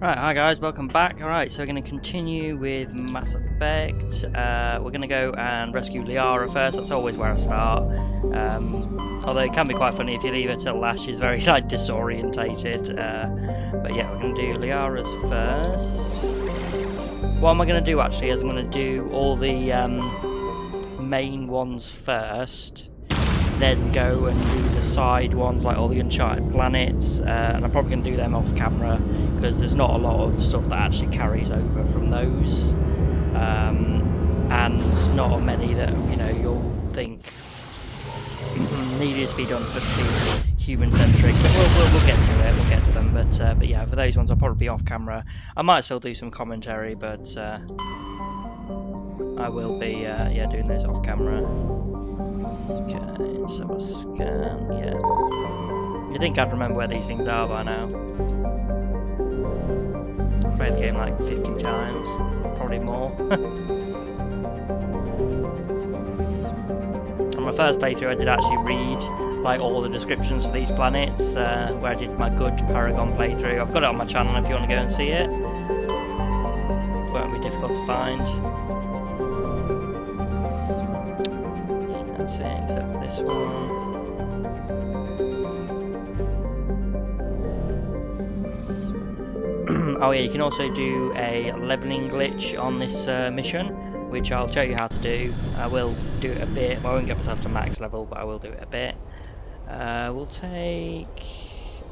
Right, hi guys, welcome back. Alright, so we're going to continue with Mass Effect. We're going to go and rescue Liara first. That's always where I start. Although it can be quite funny if you leave her till last. She's very disorientated. But yeah, we're going to do Liara's first. What am I going to do actually is I'm going to do all the main ones first. Then go and do the side ones, like all the Uncharted planets, and I'm probably going to do them off camera because there's not a lot of stuff that actually carries over from those, and not many that you'll think needed to be done for the human-centric. But we'll get to it. We'll get to them. But yeah, for those ones I'll probably be off camera. I might still do some commentary, but I will be doing those off camera. Okay, so a scan, yeah. You'd think I'd remember where these things are by now. Played the game like 50 times, probably more. On my first playthrough I did actually read like all the descriptions for these planets, where I did my good Paragon playthrough. I've got it on my channel if you want to go and see it. Won't be difficult to find. Except for this one. Oh yeah, you can also do a leveling glitch on this mission, which I'll show you how to do. I will do it a bit. I won't get myself to max level, but I will do it a bit. We'll take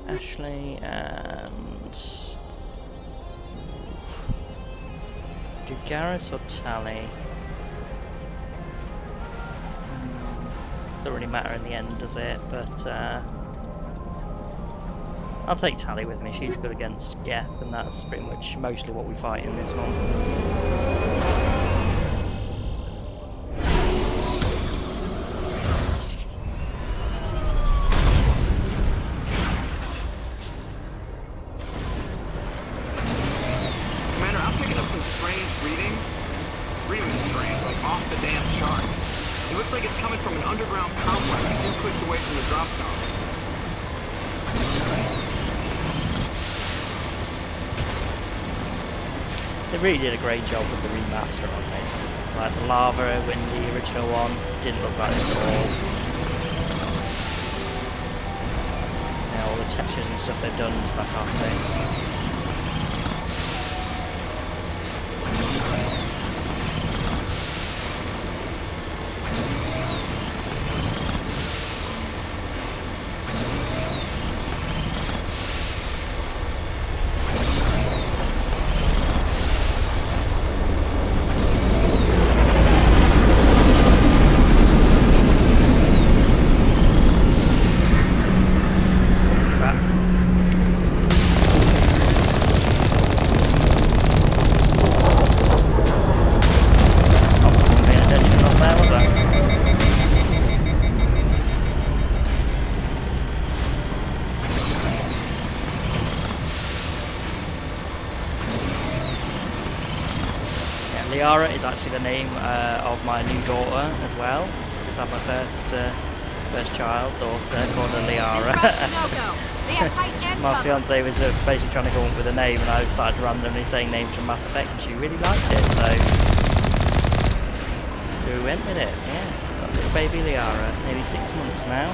Ashley and do Garrus or Tali? Doesn't really matter in the end, does it? But I'll take Tali with me. She's good against Geth, and that's pretty much mostly what we fight in this one. Commander, I'm picking up some strange readings. Really strange, like off the damn charts. It looks like it's coming from an underground complex a few clicks away from the drop zone. They really did a great job with the remaster on this. Like the lava in the original one didn't look like this at all. Yeah, all the textures and stuff they've done is fantastic. Liara is actually the name of my new daughter as well. Just had my first child, daughter, called her Liara. My fiance was basically trying to come up with a name, and I started randomly saying names from Mass Effect, and she really liked it, so we went with it. Yeah, got little baby Liara. It's nearly 6 months now.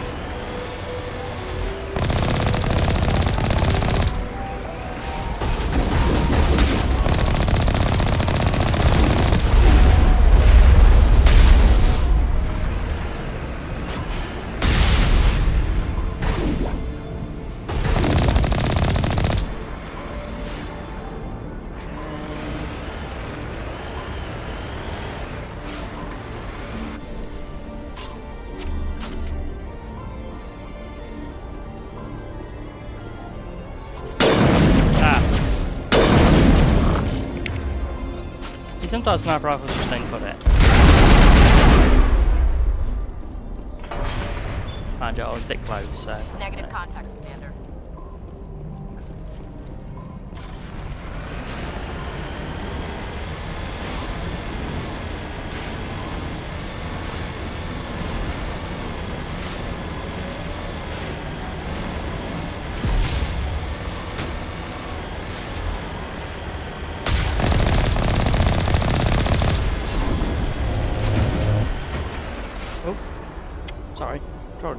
Sometimes sniper rifles just don't cut it. Mind you, I was a bit close, so... Negative contacts, Commander.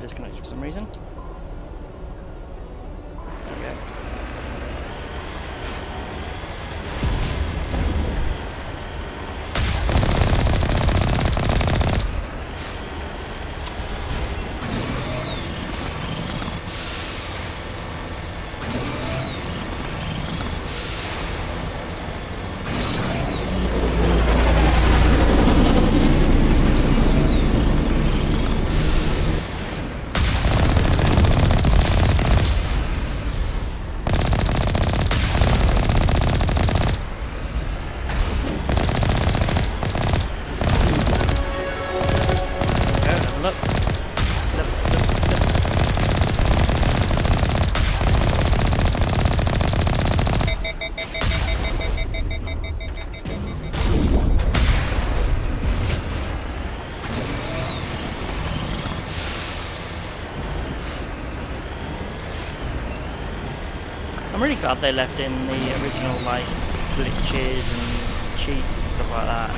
disconnected for some reason. There we go. I'm really glad they left in the original like glitches and cheats and stuff like that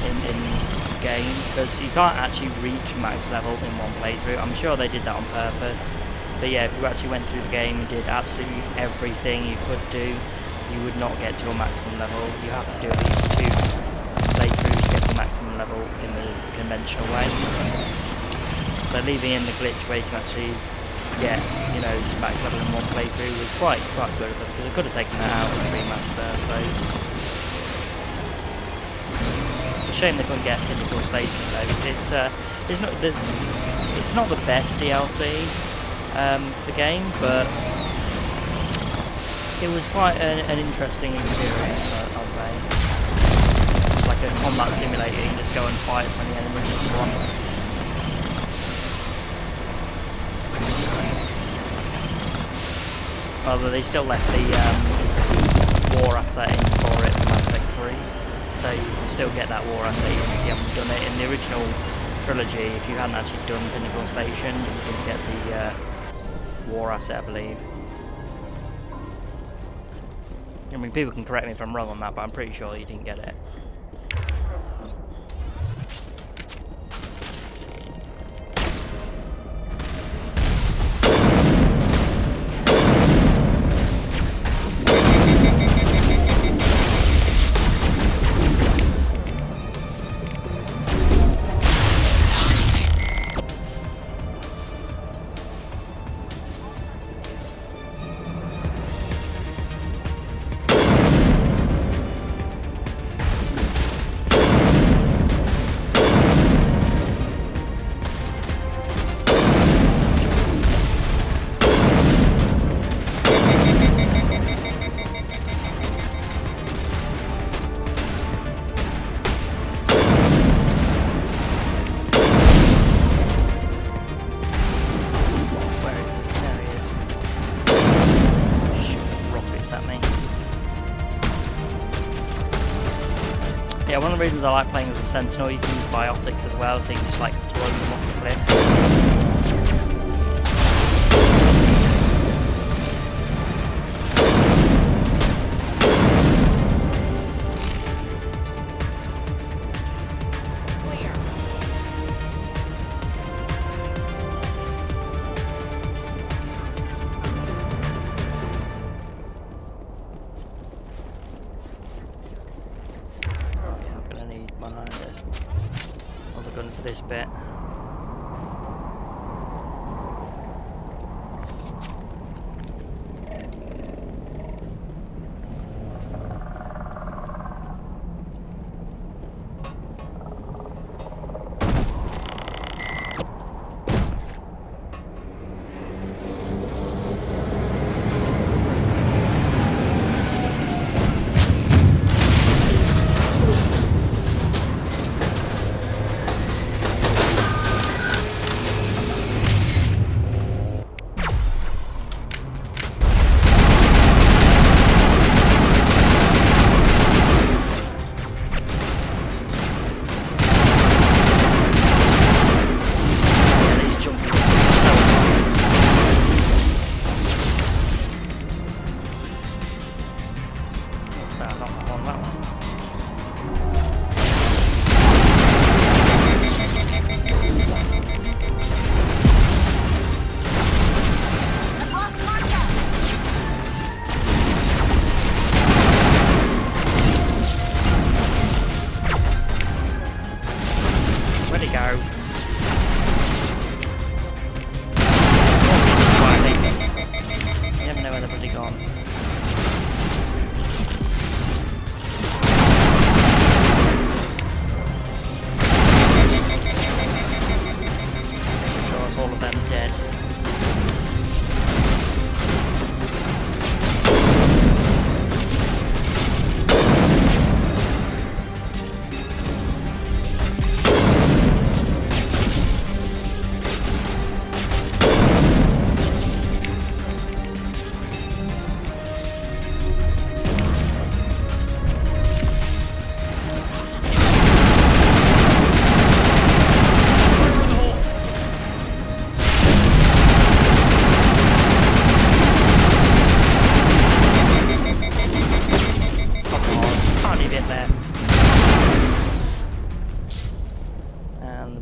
in the game, because you can't actually reach max level in one playthrough. I'm sure they did that on purpose, but yeah, if you actually went through the game and did absolutely everything you could do, you would not get to a maximum level. You have to do at least 2 playthroughs to get to maximum level in the conventional way. So leaving in the glitch where you can actually get, you know, to max level in one playthrough was quite good of them, because I could have taken that out with the remaster, I suppose. It's a shame they couldn't get Pinnacle Station though. It's not the best DLC for the game, but it was quite an interesting experience, I'll say. It's like a combat simulator. You can just go and fight as many enemies as you want. Although they still left the war asset in for it in Mass Effect 3, so you can still get that war asset even if you haven't done it. In the original trilogy, if you hadn't actually done Pinnacle Station, you didn't get the war asset, I believe. I mean, people can correct me if I'm wrong on that, but I'm pretty sure you didn't get it. Yeah, one of the reasons I like playing as a Sentinel, you can use biotics as well, so you can just like throw them off the cliff. For this bit. gone. Show us all of them dead.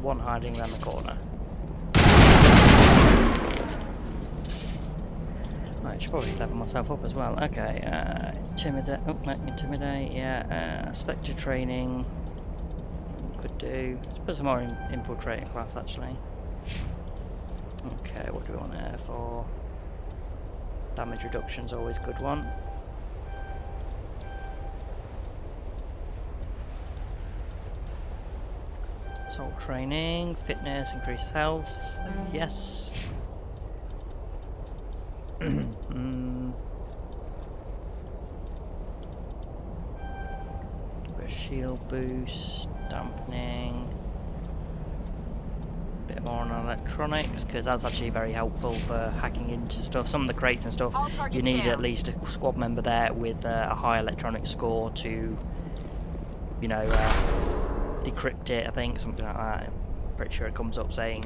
One hiding around the corner. Right, I should probably level myself up as well. Okay, intimidate. Oh, no, intimidate. Yeah, spectre training. Could do. Let's put some more in infiltrating class actually. Okay, what do we want there for? Damage reduction's always a good one. Soul training, fitness, increased health, yes. Shield boost, dampening. Bit more on electronics, because that's actually very helpful for hacking into stuff. Some of the crates and stuff, you need at least a squad member there with a high electronic score to, you know, decrypt it, I think, something like that. I'm pretty sure it comes up saying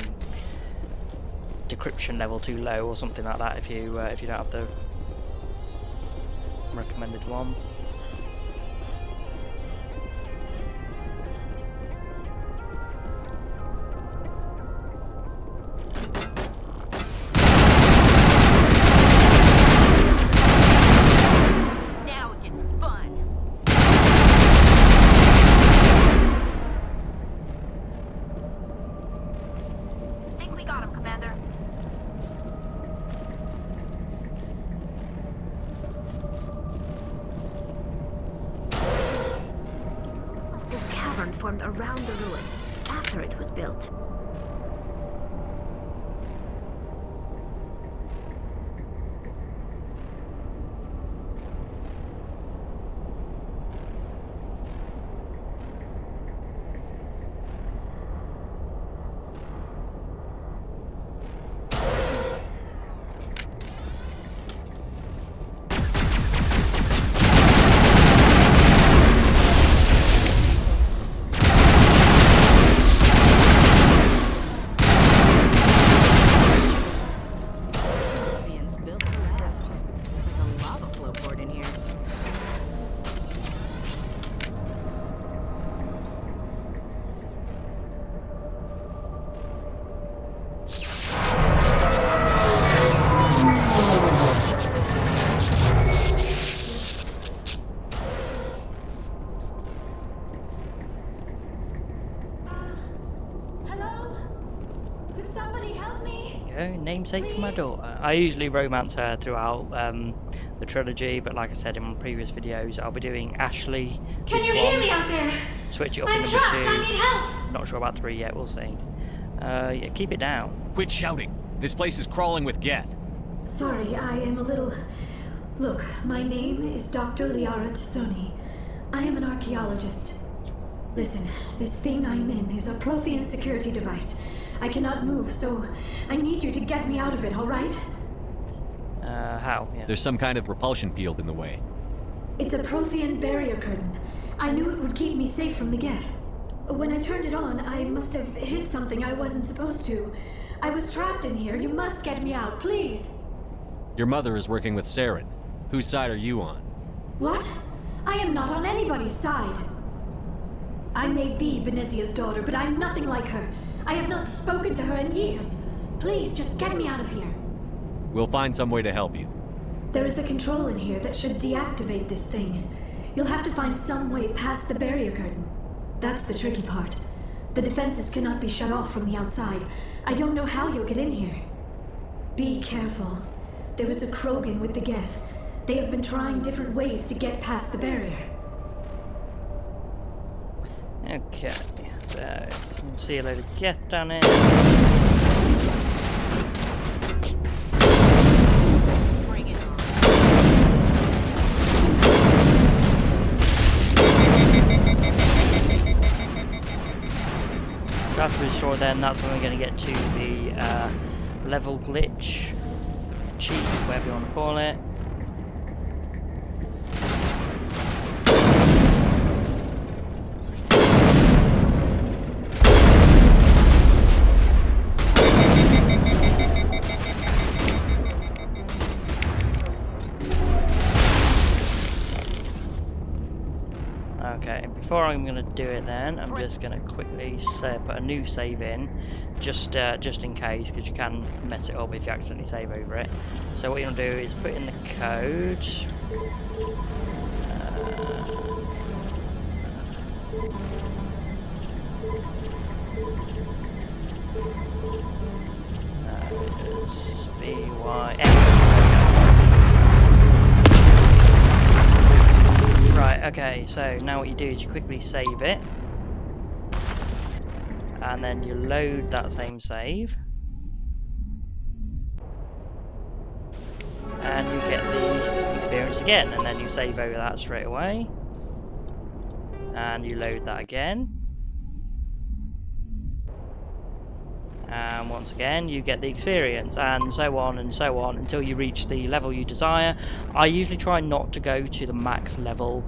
decryption level too low or something like that if you don't have the recommended one. Formed around the ruin after it was built. Namesake for my daughter. I usually romance her throughout the trilogy, but like I said in my previous videos, I'll be doing Ashley. Can you hear me out there? Switch it up in number 2. I need help. Not sure about 3 yet. We'll see. Yeah, keep it down. Quit shouting. This place is crawling with Geth. Sorry, I am a little. Look, my name is Dr. Liara T'Soni. I am an archaeologist. Listen, this thing I'm in is a Prothean security device. I cannot move, so I need you to get me out of it, all right? How? Yeah. There's some kind of repulsion field in the way. It's a Prothean barrier curtain. I knew it would keep me safe from the Geth. When I turned it on, I must have hit something I wasn't supposed to. I was trapped in here. You must get me out, please. Your mother is working with Saren. Whose side are you on? What? I am not on anybody's side. I may be Benezia's daughter, but I'm nothing like her. I have not spoken to her in years. Please, just get me out of here. We'll find some way to help you. There is a control in here that should deactivate this thing. You'll have to find some way past the barrier curtain. That's the tricky part. The defenses cannot be shut off from the outside. I don't know how you'll get in here. Be careful. There is a Krogan with the Geth. They have been trying different ways to get past the barrier. Okay, so see a load of Geth down here. Bring it on. So after we destroy them, that's when we're going to get to the level glitch, cheat, whatever you want to call it. Okay, before I'm going to do it then, I'm just going to quickly put a new save in, just in case, because you can mess it up if you accidentally save over it. So what you're going to do is put in the code. It's BYX. Right, okay, so now what you do is you quickly save it, and then you load that same save, and you get the experience again, and then you save over that straight away, and you load that again, and once again you get the experience, and so on until you reach the level you desire. I usually try not to go to the max level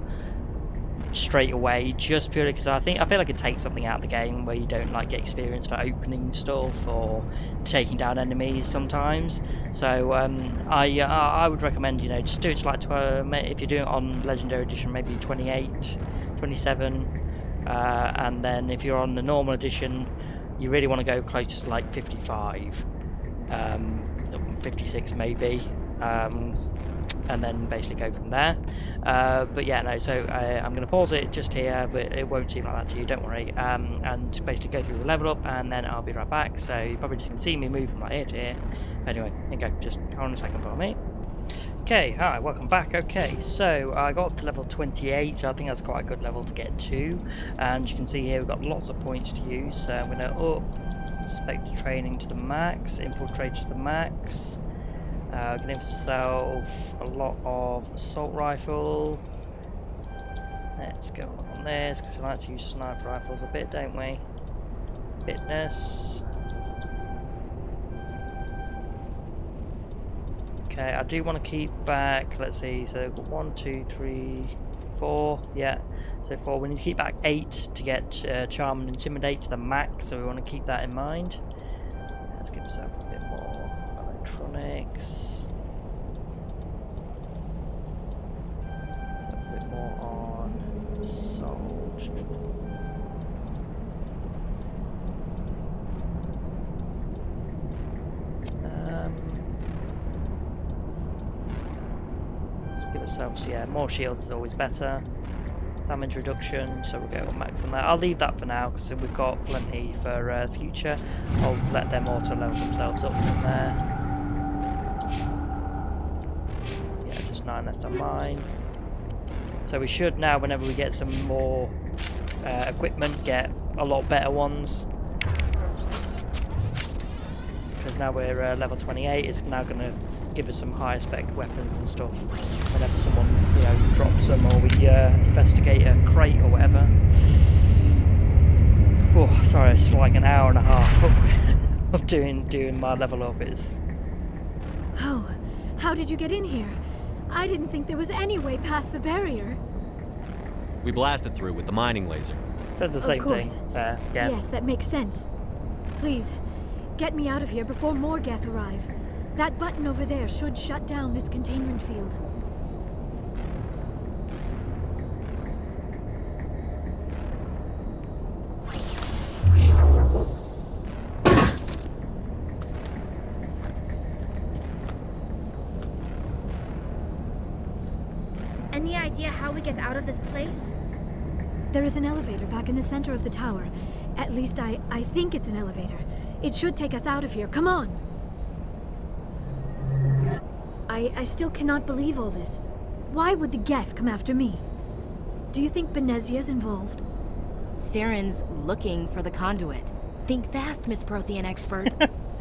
straight away, just purely because I feel like it takes something out of the game where you don't like get experience for opening stuff or taking down enemies sometimes. So I would recommend, you know, just do it to like if you're doing it on Legendary Edition, maybe 28, 27, and then if you're on the normal edition, you really want to go closer to like 55, 56 maybe, and then basically go from there. But yeah, no, so I'm going to pause it just here, but it won't seem like that to you, don't worry, and basically go through the level up, and then I'll be right back. So you're probably just going to see me move from like here to here. But anyway, here you go, just hold on a second for me. Okay, hi, welcome back. Okay, so I got up to level 28, so I think that's quite a good level to get to. And you can see here we've got lots of points to use, so I'm going to up Spectre Training to the max, Infiltrate to the max, give myself a lot of Assault Rifle. Let's go on this, because we like to use sniper rifles a bit, don't we? Fitness. Okay, I do want to keep back, let's see, so we've got 1, 2, 3, 4, yeah, so 4. We need to keep back 8 to get Charm and Intimidate to the max, so we want to keep that in mind. Let's give ourselves a bit more electronics. So a bit more on Assault. Give ourselves, yeah, more shields is always better. Damage reduction, so we'll go max on that. I'll leave that for now because we've got plenty for the future. I'll let them auto level themselves up from there. Yeah, just 9 left on mine. So we should now, whenever we get some more equipment, get a lot better ones. Because now we're level 28, it's now going to give us some higher spec weapons and stuff whenever someone, you know, drops them, or we investigate a crate or whatever. Oh, sorry, it's like an hour and a half of doing my level up. Is How did you get in here? I didn't think there was any way past the barrier. We blasted through with the mining laser. So it's the same thing. Yeah. Yes, that makes sense. Please, get me out of here before more Geth arrive. That button over there should shut down this containment field. Any idea how we get out of this place? There is an elevator back in the center of the tower. At least I think it's an elevator. It should take us out of here. Come on! I still cannot believe all this. Why would the Geth come after me? Do you think Benezia's involved? Saren's looking for the conduit. Think fast, Miss Prothean expert.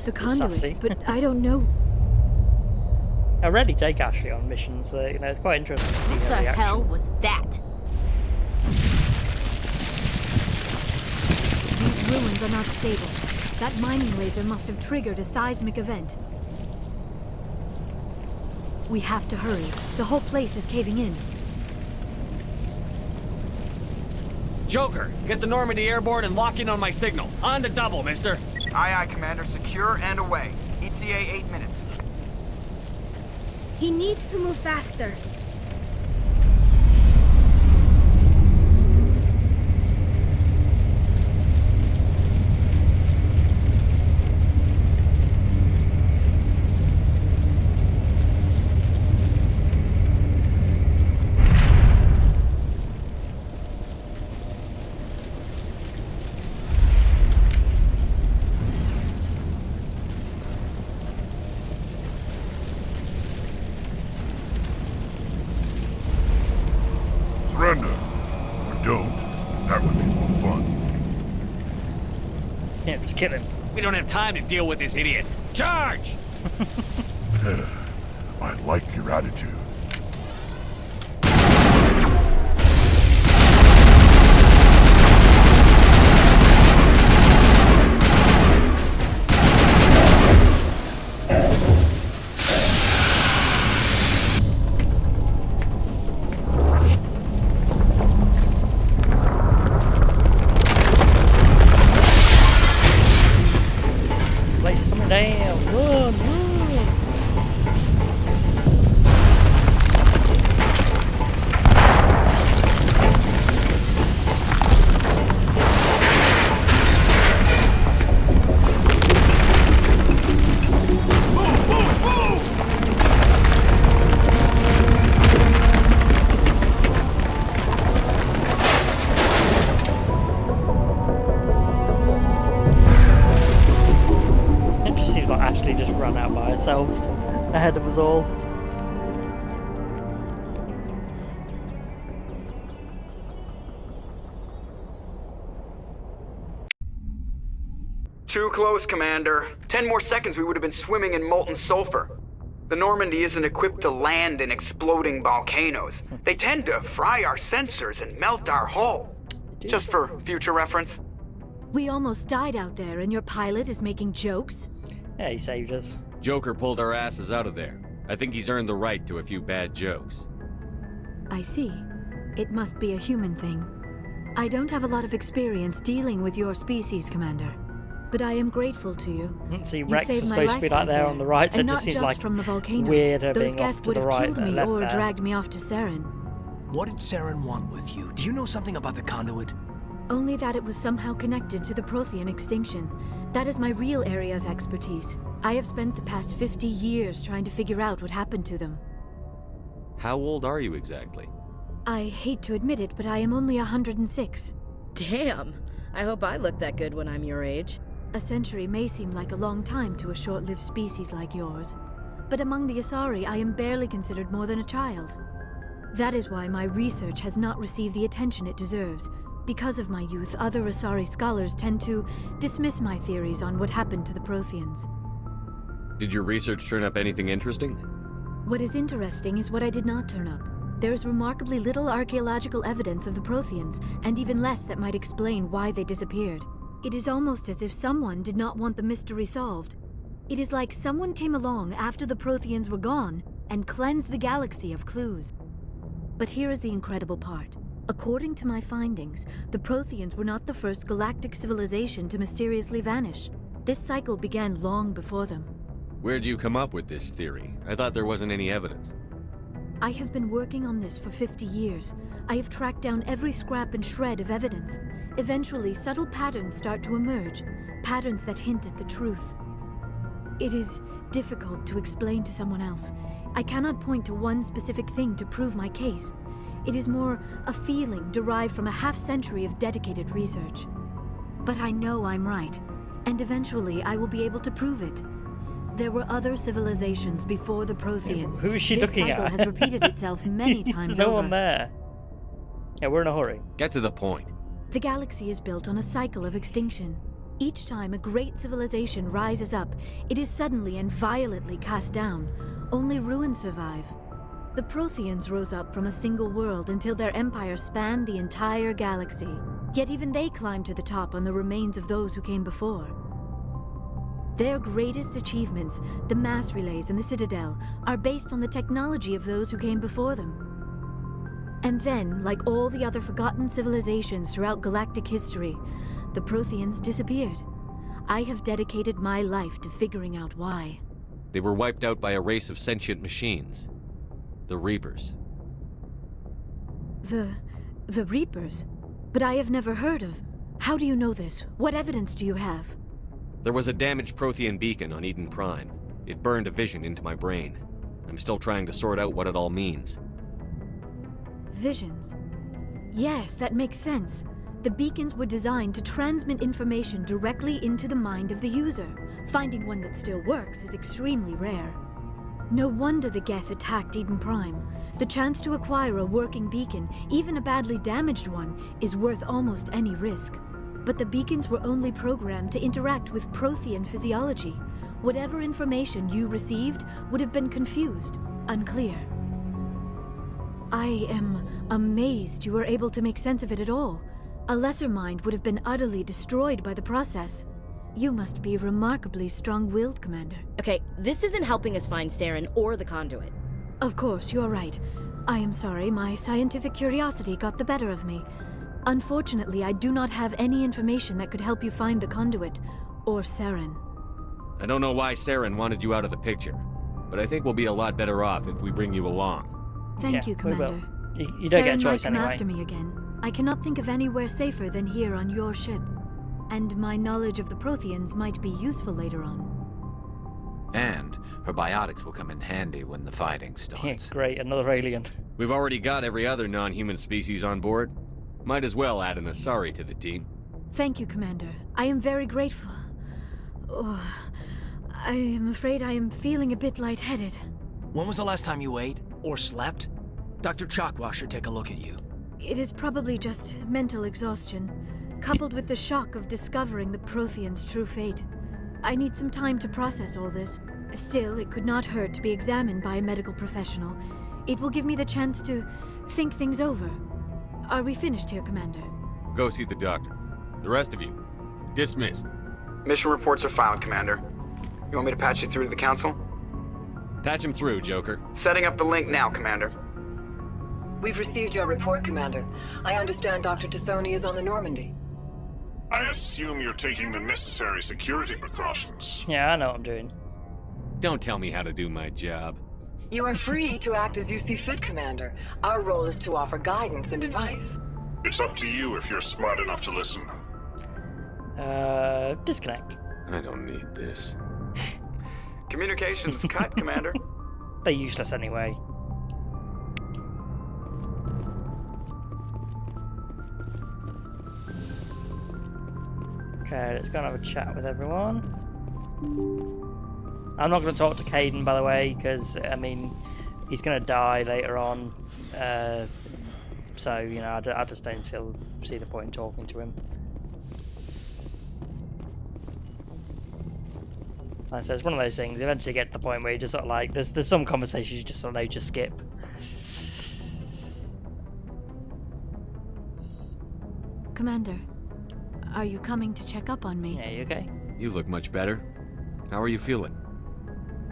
The conduit, Sassy. but I don't know. I rarely take Ashley on missions, so it's quite interesting to see What her the reaction. hell was that? These ruins are not stable. That mining laser must have triggered a seismic event. We have to hurry. The whole place is caving in. Joker, get the Normandy airborne and lock in on my signal. On the double, mister. Aye, aye, Commander. Secure and away. ETA 8 minutes. He needs to move faster. Surrender. Or don't. That would be more fun. Yeah, just kill him. We don't have time to deal with this idiot. Charge! I like your attitude. Place something down. Run, run. It just seems like Ashley just ran out by herself ahead of us all. Too close, Commander. 10 more seconds we would have been swimming in molten sulfur. The Normandy isn't equipped to land in exploding volcanoes. They tend to fry our sensors and melt our hull. Just for future reference. We almost died out there, and your pilot is making jokes? Yeah, he saved us. Joker pulled our asses out of there. I think he's earned the right to a few bad jokes. I see. It must be a human thing. I don't have a lot of experience dealing with your species, Commander. But I am grateful to you. See, You Rex saved was my supposed to be life like there out on the right, so it and just not seems like from the volcano. weirder Those being off Geth to would the have right killed than me left or there. dragged me off to Saren. What did Saren want with you? Do you know something about the conduit? Only that it was somehow connected to the Prothean extinction. That is my real area of expertise. I have spent the past 50 years trying to figure out what happened to them. How old are you exactly? I hate to admit it, but I am only 106. Damn. I hope I look that good when I'm your age. A century may seem like a long time to a short-lived species like yours, but among the Asari, I am barely considered more than a child. That is why my research has not received the attention it deserves. Because of my youth, other Asari scholars tend to dismiss my theories on what happened to the Protheans. Did your research turn up anything interesting? What is interesting is what I did not turn up. There is remarkably little archaeological evidence of the Protheans, and even less that might explain why they disappeared. It is almost as if someone did not want the mystery solved. It is like someone came along after the Protheans were gone and cleansed the galaxy of clues. But here is the incredible part. According to my findings, the Protheans were not the first galactic civilization to mysteriously vanish. This cycle began long before them. Where'd you come up with this theory? I thought there wasn't any evidence. I have been working on this for 50 years. I have tracked down every scrap and shred of evidence. Eventually, subtle patterns start to emerge, patterns that hint at the truth. It is difficult to explain to someone else. I cannot point to one specific thing to prove my case. It is more a feeling derived from a half-century of dedicated research. But I know I'm right, and eventually I will be able to prove it. There were other civilizations before the Protheans. Who is she this looking cycle at? has repeated itself many times There's no over. one there. Yeah, we're in a hurry. Get to the point. The galaxy is built on a cycle of extinction. Each time a great civilization rises up, it is suddenly and violently cast down. Only ruins survive. The Protheans rose up from a single world until their empire spanned the entire galaxy. Yet even they climbed to the top on the remains of those who came before. Their greatest achievements, the mass relays and the Citadel, are based on the technology of those who came before them. And then, like all the other forgotten civilizations throughout galactic history, the Protheans disappeared. I have dedicated my life to figuring out why. They were wiped out by a race of sentient machines. The Reapers. The Reapers? But I have never heard of. How do you know this? What evidence do you have? There was a damaged Prothean beacon on Eden Prime. It burned a vision into my brain. I'm still trying to sort out what it all means. Visions. Yes, that makes sense. The beacons were designed to transmit information directly into the mind of the user. Finding one that still works is extremely rare. No wonder the Geth attacked Eden Prime. The chance to acquire a working beacon, even a badly damaged one, is worth almost any risk. But the beacons were only programmed to interact with Prothean physiology. Whatever information you received would have been confused, unclear. I am amazed you were able to make sense of it at all. A lesser mind would have been utterly destroyed by the process. You must be remarkably strong-willed, Commander. Okay, this isn't helping us find Saren or the conduit. Of course, you're right. I am sorry, my scientific curiosity got the better of me. Unfortunately, I do not have any information that could help you find the conduit, or Saren. I don't know why Saren wanted you out of the picture, but I think we'll be a lot better off if we bring you along. Thank Yeah, you, we will. Commander. You don't get a Saren choice might come anyway. after me again. I cannot think of anywhere safer than here on your ship. And my knowledge of the Protheans might be useful later on. And her biotics will come in handy when the fighting Yeah, starts. great, another alien. We've already got every other non-human species on board. Might as well add an Asari to the team. Thank you, Commander. I am very grateful. Oh, I am afraid I am feeling a bit lightheaded. When was the last time you ate or slept? Dr. Chakwa should take a look at you. It is probably just mental exhaustion, coupled with the shock of discovering the Protheans' true fate. I need some time to process all this. Still, it could not hurt to be examined by a medical professional. It will give me the chance to think things over. Are we finished here, Commander? Go see the doctor. The rest of you, dismissed. Mission reports are filed, Commander. You want me to patch you through to the Council? Patch him through, Joker. Setting up the link now, Commander. We've received your report, Commander. I understand Dr. Tassoni is on the Normandy. I assume you're taking the necessary security precautions. Yeah, I know what I'm doing. Don't tell me how to do my job. You are free to act as you see fit, Commander. Our role is to offer guidance and advice. It's up to you if you're smart enough to listen. Disconnect. I don't need this. Communications cut, Commander. They're useless anyway. Okay, let's go and have a chat with everyone. I'm not going to talk to Caden, by the way, because, I mean, he's going to die later on. So, you know, I just don't see the point in talking to him. Like I said, it's one of those things. You eventually get to the point where you just sort of like, there's some conversations you just sort of just skip. Commander, are you coming to check up on me? Yeah, you okay? You look much better. How are you feeling?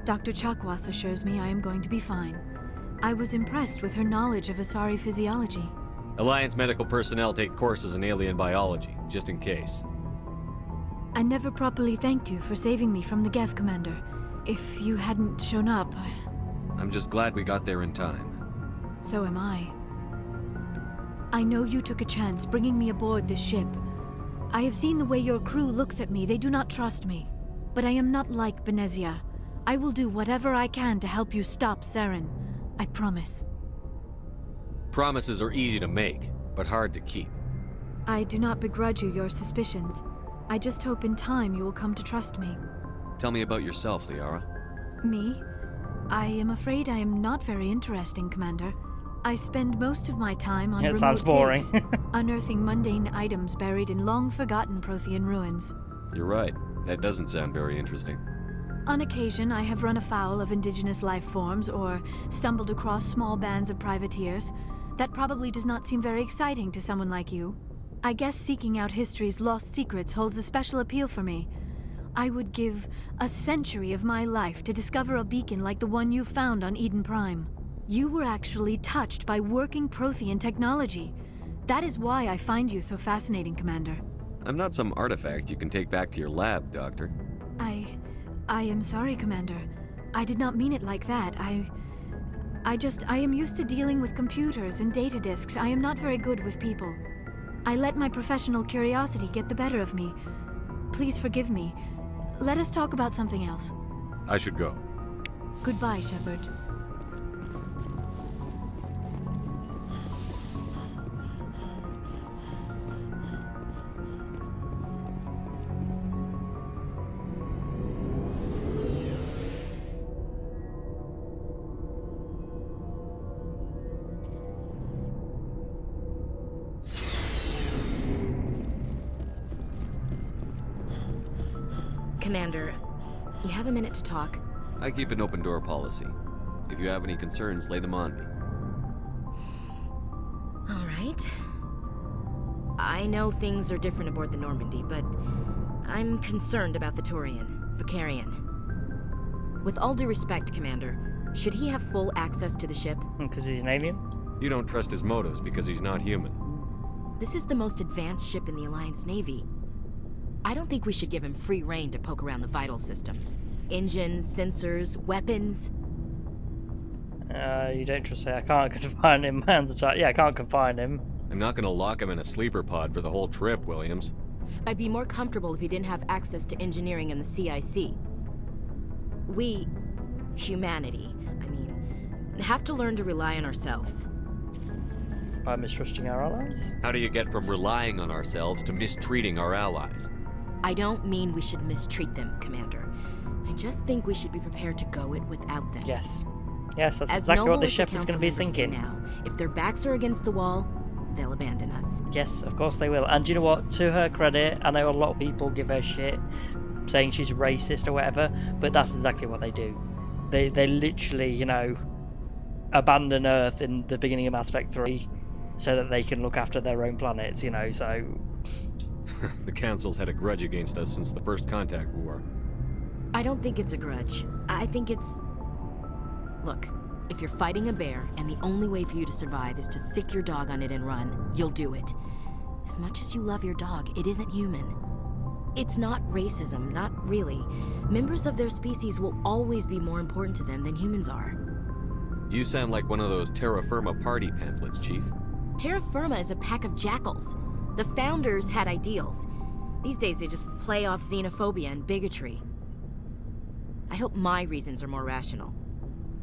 Dr. Chakwas assures me I am going to be fine. I was impressed with her knowledge of Asari physiology. Alliance medical personnel take courses in alien biology, just in case. I never properly thanked you for saving me from the Geth, Commander. If you hadn't shown up, I'm just glad we got there in time. so am I. I know you took a chance bringing me aboard this ship. I have seen the way your crew looks at me. They do not trust me. But I am not like Benezia. I will do whatever I can to help you stop Saren. I promise. Promises are easy to make, but hard to keep. I do not begrudge you your suspicions. I just hope in time you will come to trust me. Tell me about yourself, Liara. Me? I am afraid I am not very interesting, Commander. I spend most of my time on Yeah, it sounds remote boring. digs, unearthing mundane items buried in long-forgotten Prothean ruins. You're right. That doesn't sound very interesting. On occasion, I have run afoul of indigenous life forms or stumbled across small bands of privateers. That probably does not seem very exciting to someone like you. I guess seeking out history's lost secrets holds a special appeal for me. I would give a century of my life to discover a beacon like the one you found on Eden Prime. You were actually touched by working Prothean technology. That is why I find you so fascinating, Commander. I'm not some artifact you can take back to your lab, Doctor. I am sorry, Commander. I did not mean it like that. I am used to dealing with computers and data disks. I am not very good with people. I let my professional curiosity get the better of me. Please forgive me. Let us talk about something else. I should go. Goodbye, Shepard. Commander, you have a minute to talk? I keep an open door policy. If you have any concerns, lay them on me. All right. I know things are different aboard the Normandy, but I'm concerned about the Turian, Vicarian. With all due respect, Commander, should he have full access to the ship? Because he's an alien? You don't trust his motives because he's not human. This is the most advanced ship in the Alliance Navy. I don't think we should give him free rein to poke around the vital systems. Engines, sensors, weapons. You don't trust it. I can't confine him. Yeah, I can't confine him. I'm not gonna lock him in a sleeper pod for the whole trip, Williams. I'd be more comfortable if he didn't have access to engineering and the CIC. We, humanity, have to learn to rely on ourselves. By mistrusting our allies? How do you get from relying on ourselves to mistreating our allies? I don't mean we should mistreat them, Commander. I just think we should be prepared to go it without them. Yes. Yes, that's As exactly what noble the as ship is going to be council members see thinking. now, if their backs are against the wall, they'll abandon us. Yes, of course they will. And do you know what? To her credit, I know a lot of people give her shit, saying she's racist or whatever, but that's exactly what they do. They literally, you know, abandon Earth in the beginning of Mass Effect 3 so that they can look after their own planets, you know, so... The Council's had a grudge against us since the First Contact War. I don't think it's a grudge. I think it's... Look, if you're fighting a bear and the only way for you to survive is to sick your dog on it and run, you'll do it. As much as you love your dog, it isn't human. It's not racism, not really. Members of their species will always be more important to them than humans are. You sound like one of those Terra Firma party pamphlets, Chief. Terra Firma is a pack of jackals. The founders had ideals. These days they just play off xenophobia and bigotry. I hope my reasons are more rational.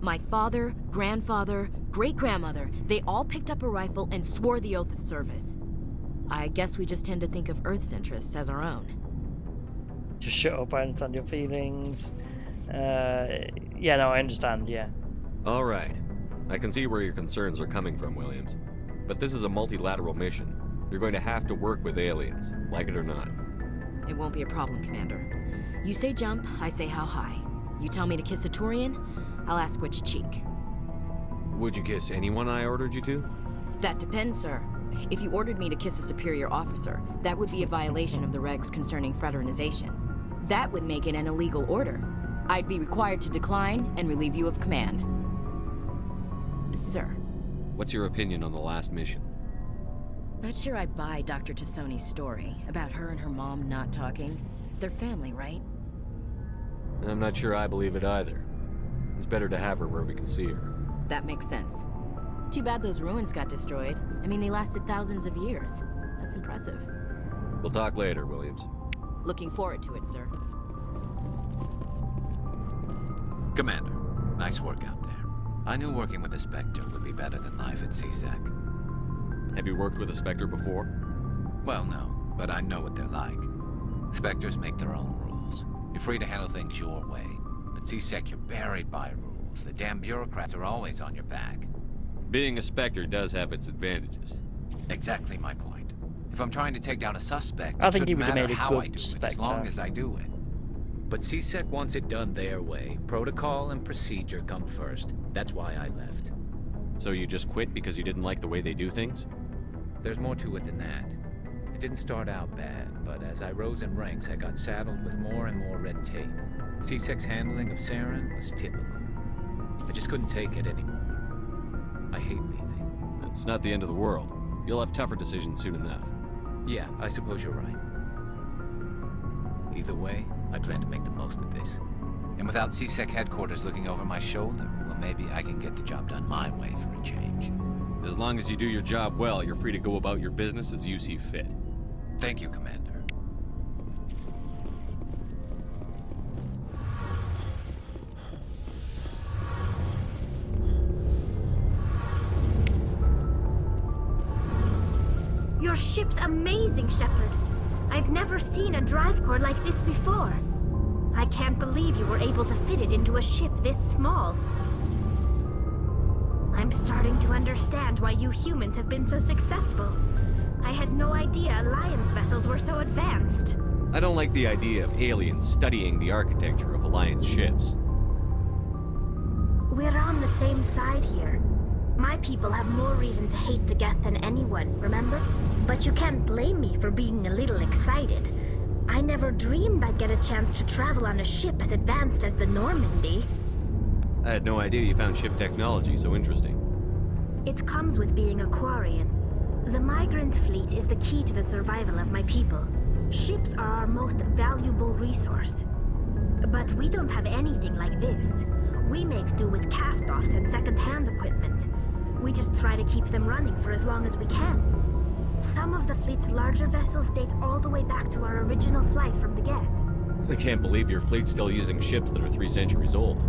My father, grandfather, great-grandmother, they all picked up a rifle and swore the oath of service. I guess we just tend to think of Earth's interests as our own. Just shut up, I understand your feelings. Yeah, no, I understand, yeah. All right. I can see where your concerns are coming from, Williams. But this is a multilateral mission. You're going to have to work with aliens, like it or not. It won't be a problem, Commander. You say jump, I say how high. You tell me to kiss a Turian, I'll ask which cheek. Would you kiss anyone I ordered you to? That depends, sir. If you ordered me to kiss a superior officer, that would be a violation of the regs concerning fraternization. That would make it an illegal order. I'd be required to decline and relieve you of command. Sir. What's your opinion on the last mission? Not sure I buy Dr. Tassoni's story about her and her mom not talking. They're family, right? I'm not sure I believe it either. It's better to have her where we can see her. That makes sense. Too bad those ruins got destroyed. I mean, they lasted thousands of years. That's impressive. We'll talk later, Williams. Looking forward to it, sir. Commander, nice work out there. I knew working with a Spectre would be better than life at CSEC. Have you worked with a Spectre before? Well, no, but I know what they're like. Spectres make their own rules. You're free to handle things your way, At C-Sec, you're buried by rules. The damn bureaucrats are always on your back. Being a Spectre does have its advantages. Exactly my point. If I'm trying to take down a suspect, I it think he shouldn't would have matter made a how good I do it, as Spectre. long as I do it. But C-Sec wants it done their way. Protocol and procedure come first. That's why I left. So you just quit because you didn't like the way they do things? There's more to it than that. It didn't start out bad, but as I rose in ranks, I got saddled with more and more red tape. C-Sec's handling of Saren was typical. I just couldn't take it anymore. I hate leaving. It's not the end of the world. You'll have tougher decisions soon enough. Yeah, I suppose you're right. Either way, I plan to make the most of this. And without C-Sec headquarters looking over my shoulder, well, maybe I can get the job done my way for a change. As long as you do your job well, you're free to go about your business as you see fit. Thank you, Commander. Your ship's amazing, Shepard. I've never seen a drive core like this before. I can't believe you were able to fit it into a ship this small. I'm starting to understand why you humans have been so successful. I had no idea Alliance vessels were so advanced. I don't like the idea of aliens studying the architecture of Alliance ships. We're on the same side here. My people have more reason to hate the Geth than anyone, remember? But you can't blame me for being a little excited. I never dreamed I'd get a chance to travel on a ship as advanced as the Normandy. I had no idea you found ship technology so interesting. It comes with being a Quarian. The migrant fleet is the key to the survival of my people. Ships are our most valuable resource. But we don't have anything like this. We make do with cast-offs and second-hand equipment. We just try to keep them running for as long as we can. Some of the fleet's larger vessels date all the way back to our original flight from the Geth. I can't believe your fleet's still using ships that are 3 centuries old.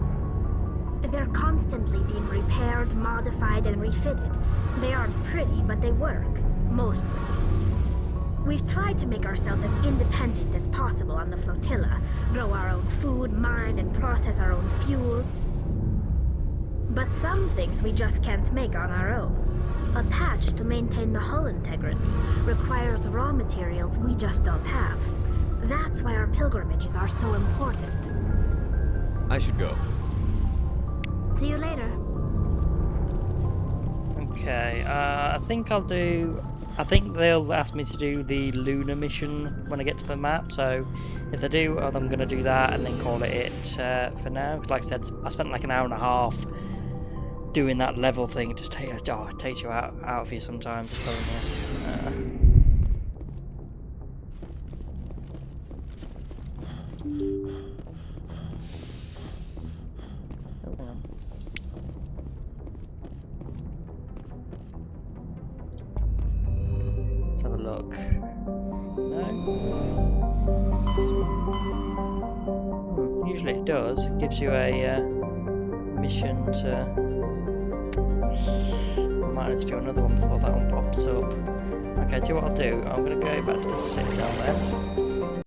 They're constantly being repaired, modified, and refitted. They aren't pretty, but they work. Mostly. We've tried to make ourselves as independent as possible on the flotilla. Grow our own food, mine, and process our own fuel. But some things we just can't make on our own. A patch to maintain the hull integrity requires raw materials we just don't have. That's why our pilgrimages are so important. I should go. See you later. Okay, I think they'll ask me to do the lunar mission when I get to the map, so if they do, I'm going to do that and then call it for now. Like I said, I spent like an hour and a half doing that level thing. It just takes you out of you sometimes. I'm telling you. Let's have a look. No? Usually it does. Gives you a mission to... I might have to do another one before that one pops up. Okay, do you know what I'll do? I'm going to go back to the Citadel then.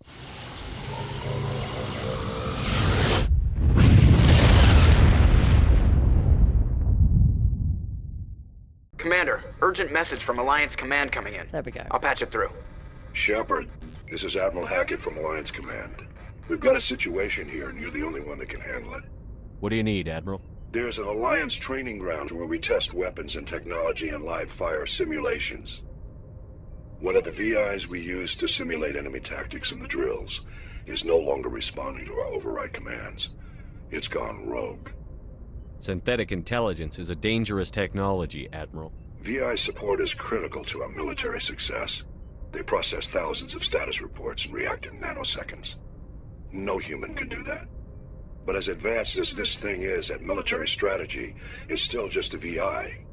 Commander, urgent message from Alliance Command coming in. There we go. I'll patch it through. Shepard, this is Admiral Hackett from Alliance Command. We've got a situation here, and you're the only one that can handle it. What do you need, Admiral? There's an Alliance training ground where we test weapons and technology in live fire simulations. One of the VIs we use to simulate enemy tactics in the drills is no longer responding to our override commands. It's gone rogue. Synthetic intelligence is a dangerous technology, Admiral. VI support is critical to our military success. They process thousands of status reports and react in nanoseconds. No human can do that. But as advanced as this thing is at military strategy, it's still just a VI.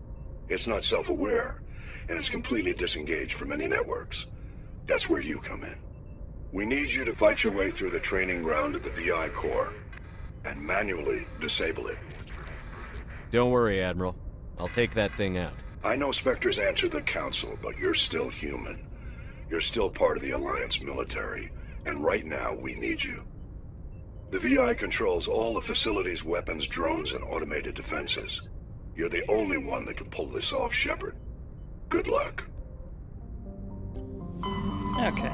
It's not self-aware, and it's completely disengaged from any networks. That's where you come in. We need you to fight your way through the training ground of the VI core, and manually disable it. Don't worry, Admiral. I'll take that thing out. I know Spectres answer the Council, but you're still human. You're still part of the Alliance military, and right now we need you. The VI controls all the facility's weapons, drones, and automated defenses. You're the only one that can pull this off, Shepard. Good luck. Okay.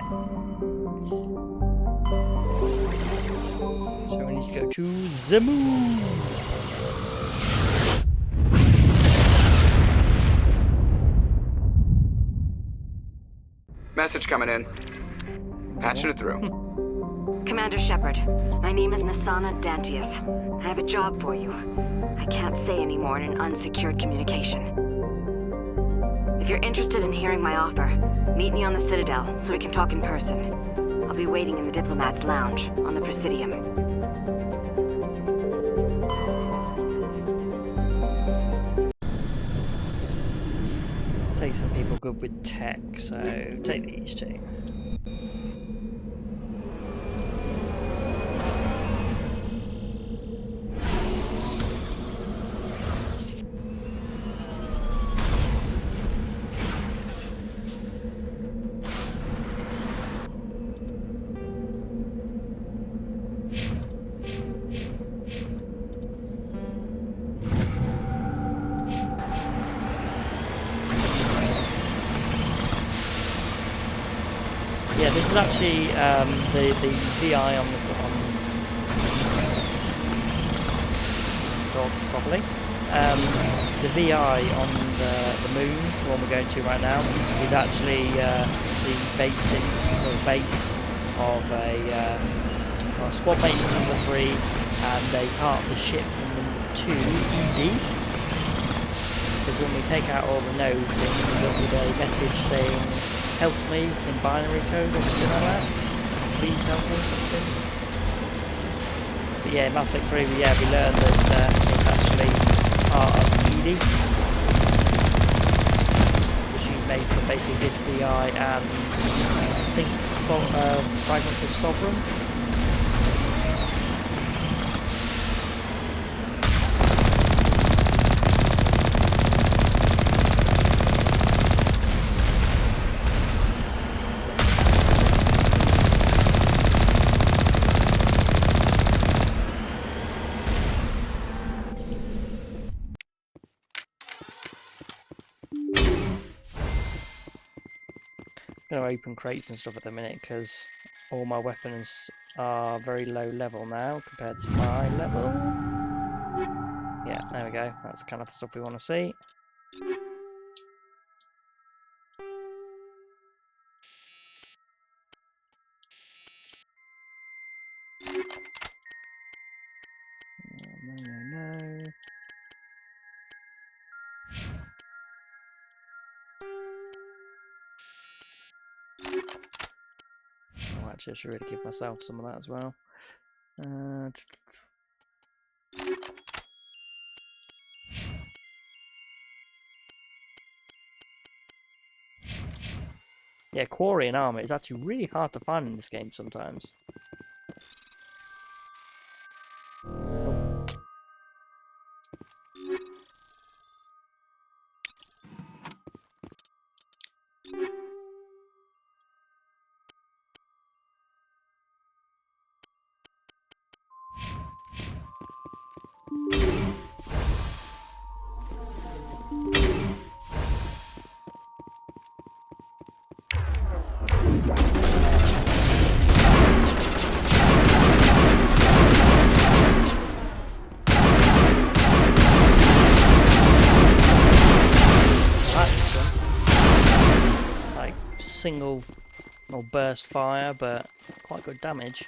So we need to go to the moon. Message coming in. Patching it through. Commander Shepard, my name is Nassana Dantius. I have a job for you. I can't say any more in an unsecured communication. If you're interested in hearing my offer, meet me on the Citadel so we can talk in person. I'll be waiting in the Diplomat's Lounge on the Presidium. Take some people good with tech, so take these two. Yeah, this is actually the VI on talk properly. The VI on the moon, the one we're going to right now, is actually the basis or base of a squad mate number 3 and a part of the ship number 2, ED. Because when we take out all the nodes, it comes up with a message saying, "Help me" in binary code or something like that. Please help me, something. But yeah, in Mass Effect 3, we learned that it's actually part of ED, which is made from basically this VI and I think fragments of Sovereign. I'm going to open crates and stuff at the minute because all my weapons are very low level now compared to my level. Yeah, there we go. That's kind of the stuff we want to see. No. Oh, actually, I should really give myself some of that as well. Yeah, Quarian armor is actually really hard to find in this game sometimes. Single or burst fire, but quite good damage.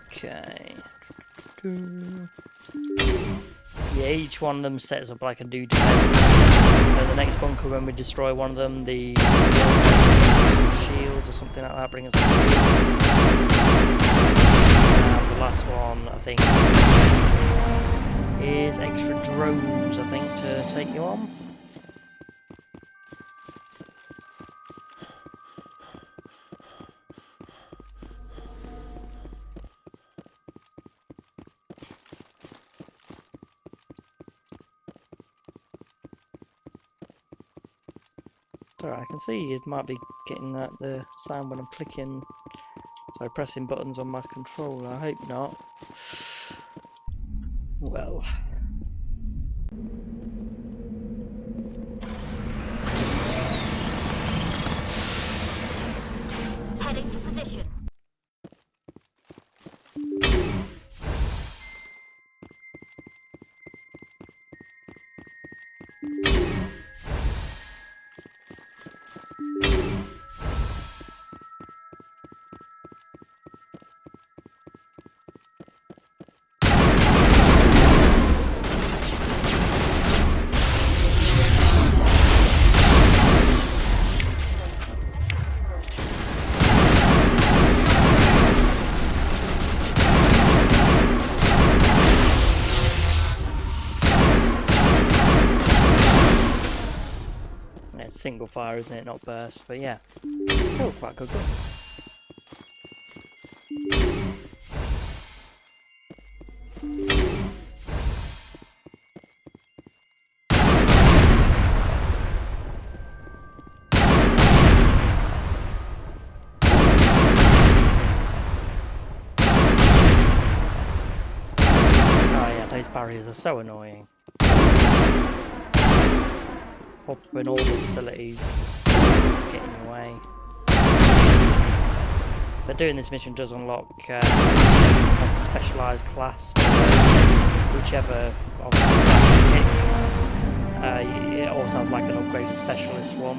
Okay. Yeah, each one of them sets up like a new defense. So the next bunker, when we destroy one of them, the some shields or something like that bring us some shields. And the last one, I think, is extra drones, I think, to take you on. Alright, I can see you might be getting the sound when I'm clicking, so pressing buttons on my controller. I hope not. Well. Heading to position. Single fire, isn't it? Not burst, but yeah, still quite good gun. Oh yeah, those barriers are so annoying. Up in all the facilities, just getting in your way. But doing this mission does unlock like a specialised class, whichever class you pick. It also has like an upgraded specialist one,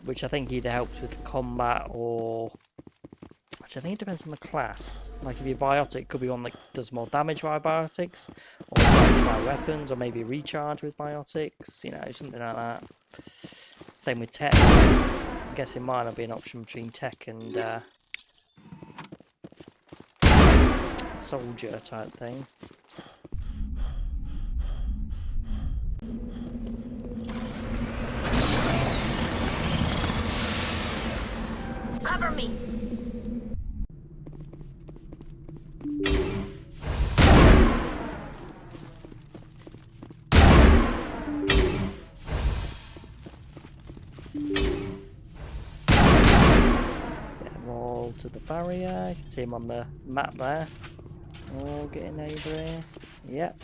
which I think either helps with combat or... Actually, I think it depends on the class. Like if you're biotic, it could be one that does more damage via biotics, or damage via weapons, or maybe recharge with biotics, you know, something like that. Same with tech. I'm guessing mine will be an option between tech and soldier type thing. Cover me! Roll to the barrier. You can see him on the map there. Oh, getting over here. Yep.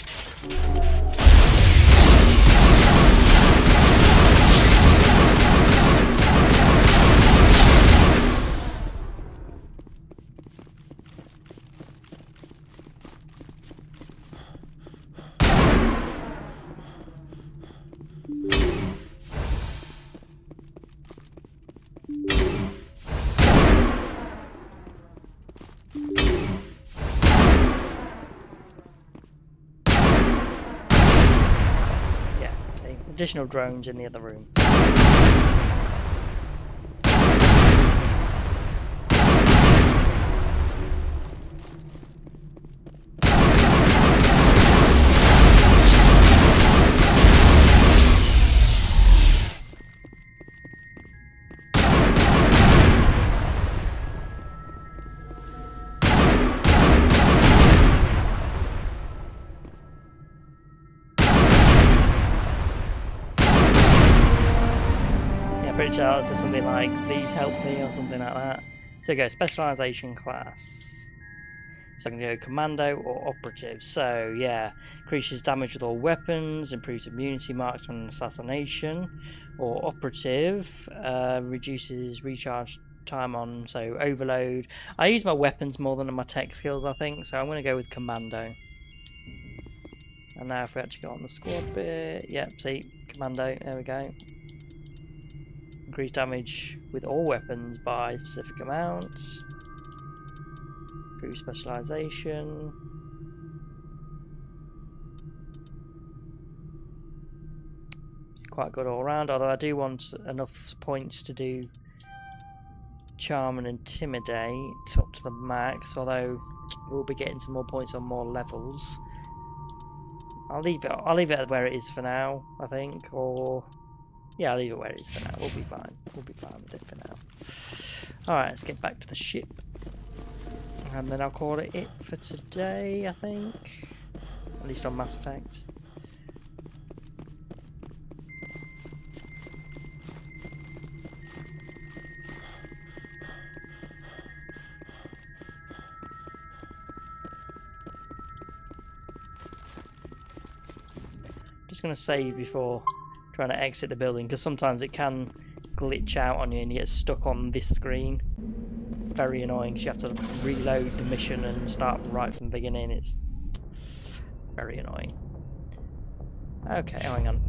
Additional drones in the other room. Pretty sure it's something like please help me or something like that. So go specialization class. So I can go commando or operative. So yeah, increases damage with all weapons, improves immunity marks when assassination, or operative reduces recharge time on. So overload. I use my weapons more than my tech skills, I think. So I'm going to go with commando. And now if we actually go on the squad bit, yep, see commando. There we go. Increase damage with all weapons by a specific amount. Improve specialization. Quite good all round, although I do want enough points to do charm and intimidate up to the max, although we'll be getting some more points on more levels. I'll leave it where it is for now, I think, or yeah, I'll leave it where it is for now. We'll be fine. We'll be fine with it for now. Alright, let's get back to the ship. And then I'll call it for today, I think. At least on Mass Effect. just going to save before trying to exit the building, because sometimes it can glitch out on you and you get stuck on this screen. Very annoying, because you have to reload the mission and start right from the beginning. It's very annoying. Okay, hang on.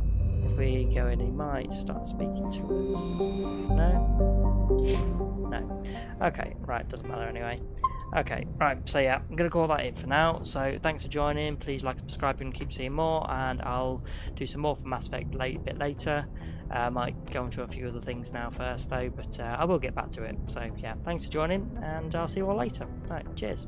If we go in, he might start speaking to us. No? No. Okay, right, doesn't matter anyway. Okay, right, so yeah, I'm going to call that it for now. So thanks for joining. Please like, subscribe, and keep seeing more. And I'll do some more for Mass Effect a bit later. I might go into a few other things now first, though, but I will get back to it. So yeah, thanks for joining, and I'll see you all later. All right, cheers.